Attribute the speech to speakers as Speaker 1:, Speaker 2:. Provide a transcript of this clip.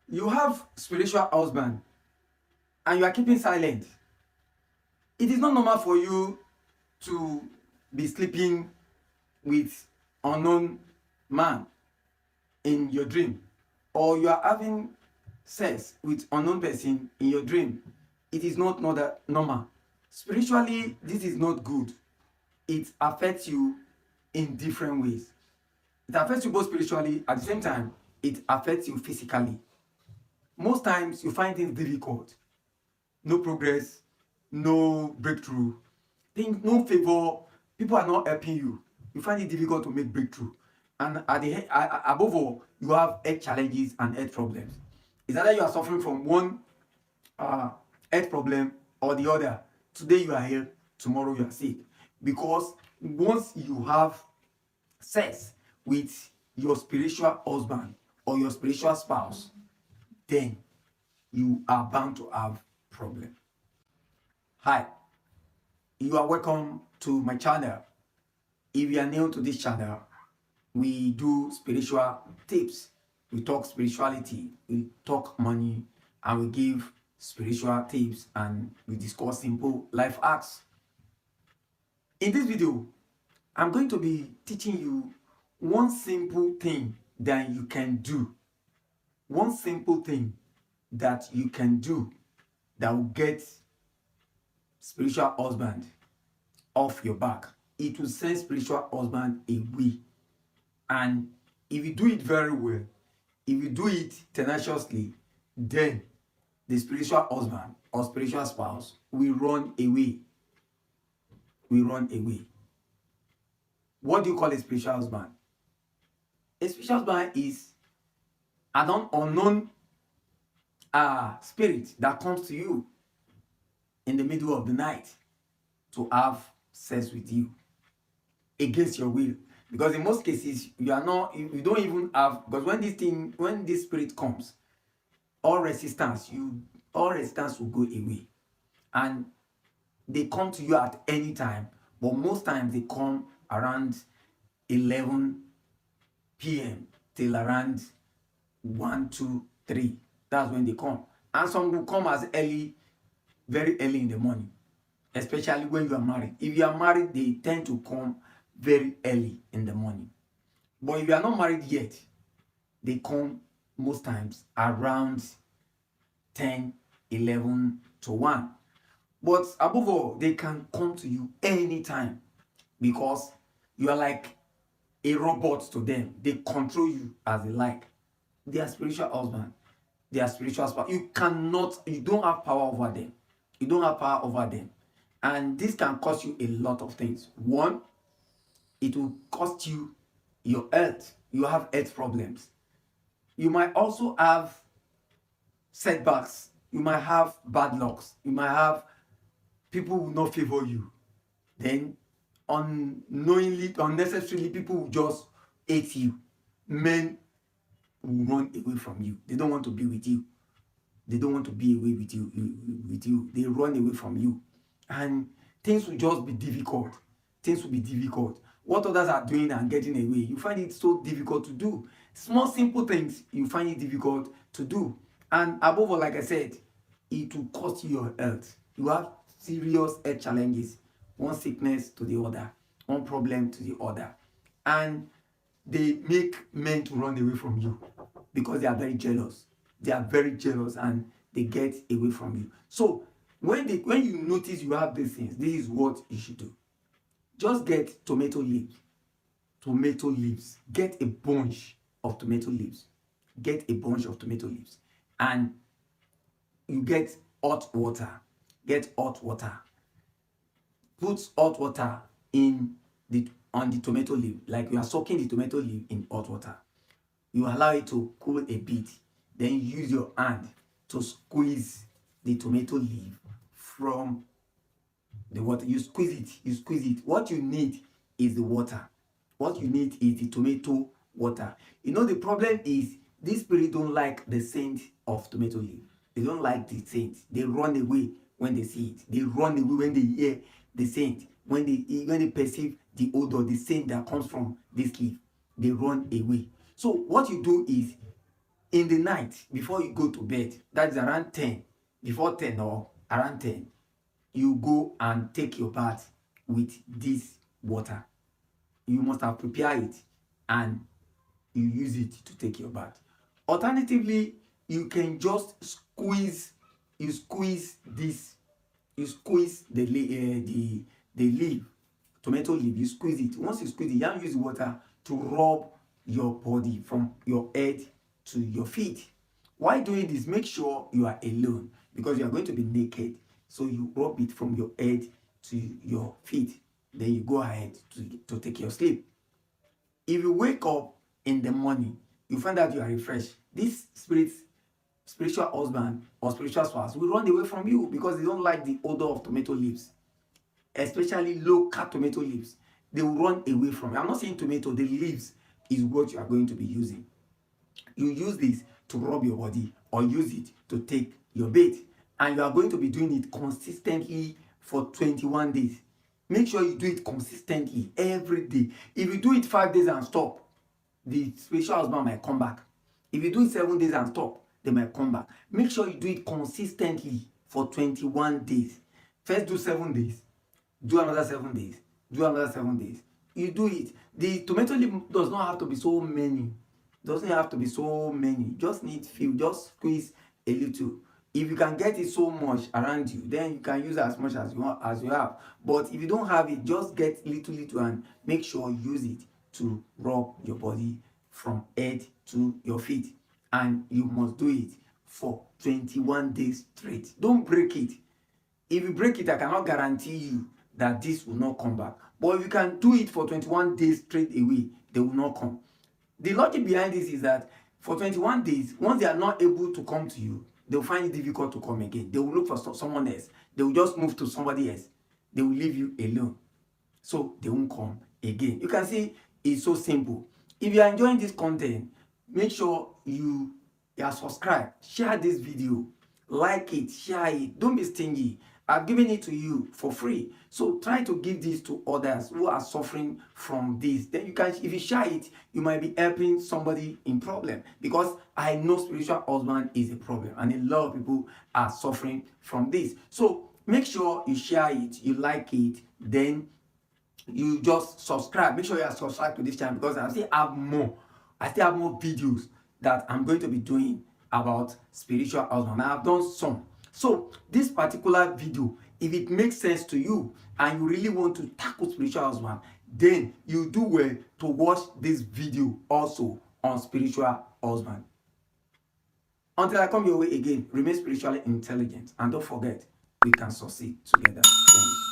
Speaker 1: You have spiritual husband and you are keeping silent. It is not normal for you to be sleeping with unknown man in your dream, or you are having sex with unknown person in your dream. It is not that normal. Spiritually, this is not good. It affects you in different ways. It affects you both spiritually, at the same time it affects you physically. Most times you find things difficult, no progress, no breakthrough, things, no favor, people are not helping you. You find it difficult to make breakthrough. And above all, you have health challenges and health problems. It's either you are suffering from one health problem or the other. Today you are here, tomorrow you are sick. Because once you have sex with your spiritual husband or your spiritual spouse, then you are bound to have problem. Hi, you are welcome to my channel. If you are new to this channel, we do spiritual tips. We talk spirituality, we talk money, and we give spiritual tips, and we discuss simple life hacks. In this video, I'm going to be teaching you one simple thing that you can do. One simple thing that you can do that will get spiritual husband off your back. It will send spiritual husband away. And if you do it very well, if you do it tenaciously, then the spiritual husband or spiritual spouse will run away. Will run away. What do you call a spiritual husband? A spiritual husband is an unknown spirit that comes to you in the middle of the night to have sex with you against your will. Because in most cases, you don't even have, because when this spirit comes, all resistance will go away. And they come to you at any time, but most times they come around 11 p.m. till around 1, 2, 3. That's when they come. And some will come as early, very early in the morning, especially when you are married. If you are married, they tend to come very early in the morning. But if you are not married yet, they come most times around 10, 11 to 1. But above all, they can come to you anytime because you are like a robot to them. They control you as they like. They are spiritual husband. They are spiritual spouse. You don't have power over them. You don't have power over them. And this can cost you a lot of things. One, it will cost you your health. You have health problems. You might also have setbacks. You might have bad lucks. You might have people who will not favor you. Then unknowingly, unnecessarily, people will just hate you. Men will run away from you. They don't want to be with you. They don't want to be away with you. They run away from you. And things will just be difficult. Things will be difficult. What others are doing and getting away, you find it so difficult to do. Small, simple things, you find it difficult to do. And above all, like I said, it will cost you your health. You have serious health challenges. One sickness to the other. One problem to the other. And they make men to run away from you because they are very jealous. They are very jealous and they get away from you. So when you notice you have these things, this is what you should do. Just get tomato leaves. Tomato leaves. Get a bunch of tomato leaves. Get a bunch of tomato leaves. And you get hot water. Get hot water. Put hot water on the tomato leaf, like you are soaking the tomato leaf in hot water. You allow it to cool a bit. Then you use your hand to squeeze the tomato leaf from the water. You squeeze it. What you need is the water. What you need is the tomato water. You know, the problem is this spirit don't like the scent of tomato leaf. They don't like the scent. They run away when they see it. They run away when they hear the scent. When they perceive the odor, the scent that comes from this leaf, they run away. So what you do is in the night before you go to bed, that is around 10, before 10 or around 10, you go and take your bath with this water. You must have prepared it and you use it to take your bath. Alternatively, you can just squeeze this, you squeeze the leaf, tomato leaf, you squeeze it. Once you squeeze it, you have to use water to rub your body from your head to your feet. While doing this, make sure you are alone because you are going to be naked. So you rub it from your head to your feet. Then you go ahead to take your sleep. If you wake up in the morning, you find that you are refreshed. This spiritual husband or spiritual spouse will run away from you because they don't like the odor of tomato leaves, especially local tomato leaves. They will run away from you. I'm not saying tomato, the leaves is what you are going to be using. You use this to rub your body or use it to take your bath, and you are going to be doing it consistently for 21 days. Make sure you do it consistently every day. If you do it 5 days and stop, the spiritual husband might come back. If you do it 7 days and stop, they might come back. Make sure you do it consistently for 21 days. First do 7 days, do another 7 days, do another 7 days. You do it. The tomato leaf does not have to be so many. Doesn't have to be so many. Just need few. Just squeeze a little. If you can get it so much around you, then you can use as much as you want, as you have. But if you don't have it, just get little and make sure you use it to rub your body from head to your feet. And you must do it for 21 days straight. Don't break it. If you break it, I cannot guarantee you that this will not come back. But if you can do it for 21 days straight away, they will not come. The logic behind this is that for 21 days, once they are not able to come to you, they will find it difficult to come again. They will look for someone else. They will just move to somebody else. They will leave you alone. So they won't come again. You can see it's so simple. If you are enjoying this content, make sure you are subscribed. Share this video. Like it. Share it. Don't be stingy. I've given it to you for free. So try to give this to others who are suffering from this. Then you can, if you share it, you might be helping somebody in problem. Because I know spiritual husband is a problem. And a lot of people are suffering from this. So make sure you share it, you like it, then you just subscribe. Make sure you are subscribed to this channel because I still have more. I still have more videos that I'm going to be doing about spiritual husband. I have done some. So this particular video, if it makes sense to you and you really want to tackle spiritual husband, then you do well to watch this video also on spiritual husband. Until I come your way again, remain spiritually intelligent and don't forget, we can succeed together. Thanks.